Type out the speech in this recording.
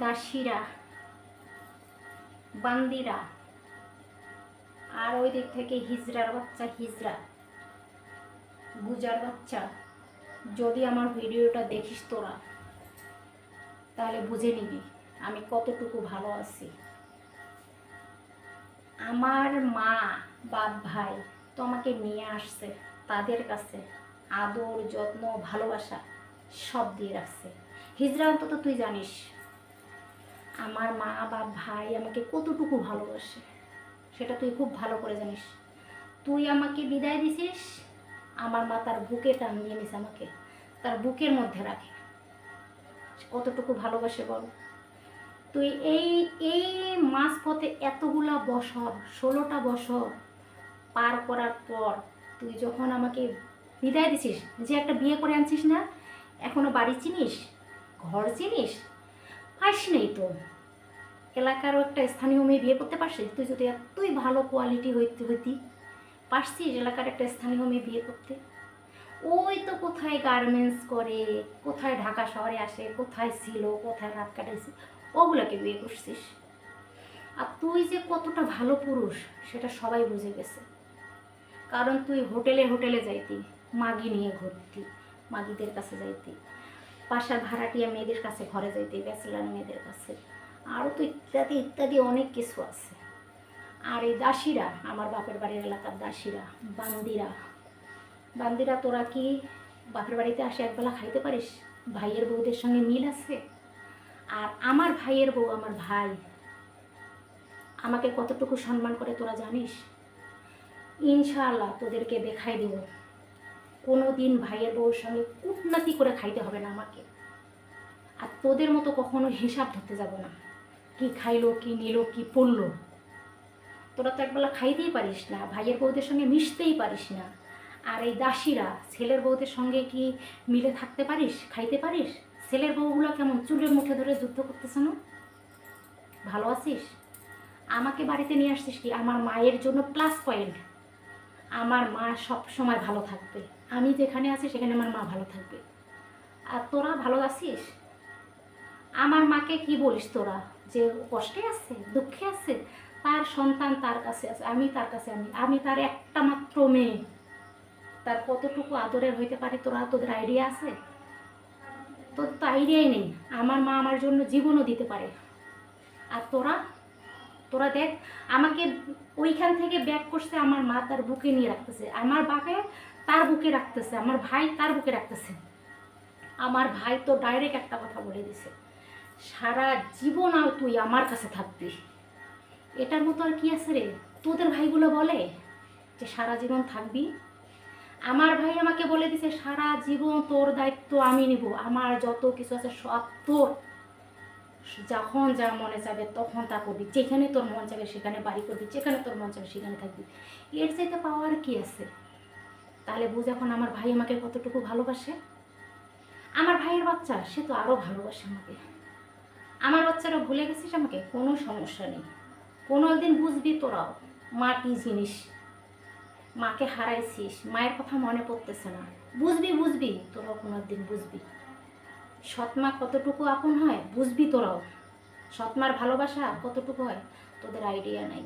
দাসীরা, বান্দিরা, আর ওই দিক থেকে হিজড়ার বাচ্চা, হিজড়া গুজার বাচ্চা, যদি আমার ভিডিওটা দেখিস তোরা তাহলে বুঝে নিবি আমি কতটুকু ভালো আছি। আমার মা বাপ ভাই তো আমাকে নিয়ে আসছে, তাদের কাছে আদর যত্ন ভালোবাসা সব দিয়ে রাখছে। হিজড়া অন্তত তুই জানিস আমার মা বাপ ভাই আমাকে কতটুকু ভালোবাসে, সেটা তুই খুব ভালো করে জানিস। তুই আমাকে বিদায় দিছিস, আমার মা তার বুকে টান দিয়ে নিস, আমাকে তার বুকের মধ্যে রাখে, কতটুকু ভালোবাসে বল। তুই এই এই মাঝপথে এতগুলা বছর, 16টা বছর পার করার পর তুই যখন আমাকে বিদায় দিছিস, যে একটা বিয়ে করে আনছিস না, এখনো বাড়ি চিনিস, ঘর চিনিস, পাইস নেই তো এলাকারও একটা স্থানীয় মেয়ে বিয়ে করতে পারছিস? তুই যদি এতই ভালো কোয়ালিটি হইতি পারছিস এলাকার একটা স্থানীয় মেয়ে বিয়ে করতে? ওই তো কোথায় গার্মেন্টস করে, কোথায় ঢাকা শহরে আসে, কোথায় ছিল, কোথায় রাত কাটাইছে, ওগুলাকে বিয়ে করছিস। আর তুই যে কতটা ভালো পুরুষ সেটা সবাই বুঝে গেছে, কারণ তুই হোটেলে হোটেলে যাইতি, মাগি নিয়ে ঘুরতি, মাগিদের কাছে যাইতি, বাসার ভাড়াটিয়া মেয়েদের কাছে ঘরে যাইতি, ব্যাচেলার মেয়েদের কাছে, আরও তো ইত্যাদি ইত্যাদি অনেক কিছু আছে। আর এই দাসীরা, আমার বাপের বাড়ির এলাকার দাসীরা, বান্দিরা, বান্দিরা তোরা কি বাপের বাড়িতে আসে একবেলা খাইতে পারিস? ভাইয়ের বউদের সঙ্গে মিল আছে? আর আমার ভাইয়ের বউ, আমার ভাই আমাকে কতটুকু সম্মান করে তোরা জানিস? ইনশাআল্লাহ তোদেরকে দেখাই দেব, কোনো দিন ভাইয়ের বউর সঙ্গে কূটনাতি করে খাইতে হবে না আমাকে। আর তোদের মতো কখনো হিসাব ধরতে যাব না, কি খাইলো, কি নিল, কি পড়লো। তোরা তো একবেলা খাইতেই পারিস না, ভাইয়ের বউদের সঙ্গে মিশতেই পারিস না। আর এই দাসীরা, ছেলের বউদের সঙ্গে কি মিলে থাকতে পারিস, খাইতে পারিস? ছেলের বউগুলো কেমন চুলের মুঠে ধরে যুদ্ধ করতেছে না? ভালো আছিস? আমাকে বাড়িতে নিয়ে আসছিস কি আমার মায়ের জন্য প্লাস পয়েন্ট। আমার মা সব সময় ভালো থাকবে, আমি যেখানে আছি সেখানে আমার মা ভালো থাকবে। আর তোরা ভালো আছিস? আমার মাকে কি বলিস তোরা, যে কষ্টে আছে, দুঃখে আছে, তার সন্তান তার কাছে আছে, আমি তার কাছে, আমি তার একটা মাত্র মেয়ে, তার কতটুকু আদরের হইতে পারে তোদের আইডিয়া আছে? তোর তো আইডিয়াই নেই। আমার মা আমার জন্য জীবনও দিতে পারে। আর তোরা দেখ, আমাকে ওইখান থেকে ব্যাক করছে, আমার মা তার বুকে নিয়ে রাখতেছে, আমার বাপে তার বুকে রাখতেছে, আমার ভাই তার বুকে রাখতেছে। আমার ভাই তো ডাইরেক্ট একটা কথা বলে দিছে, সারা জীবন আর তুই আমার কাছে থাকবি। এটার মতো আর কি আছে রে? তোদের ভাইগুলো বলে যে সারা জীবন থাকবি। আমার ভাই আমাকে বলে দিছে সারা জীবন তোর দায়িত্ব আমি নিব, আমার যত কিছু আছে সব তোর, যখন যা মনে চাবে তখন তা করবি, যেখানে তোর মন চাবে সেখানে বাড়ি করবি, যেখানে তোর মন চাবে সেখানে থাকবি। এর চাইতে পাওয়ার কি আছে? তাহলে বুঝ এখন আমার ভাই আমাকে কতটুকু ভালোবাসে। আমার ভাইয়ের বাচ্চা সে তো আরও ভালোবাসে আমাকে। আমার বাচ্চারা ভুলে গেছিস আমাকে, কোনো সমস্যা নেই, কোনো একদিন বুঝবি তোরাও মা কী জিনিস। মাকে হারাইছিস, মায়ের কথা মনে পড়তেছে না, বুঝবি তোরাও কোনো একদিন বুঝবি সৎমা কতটুকু আপন হয়, বুঝবি তোরাও সৎমার ভালোবাসা কতটুকু হয়, তোদের আইডিয়া নাই।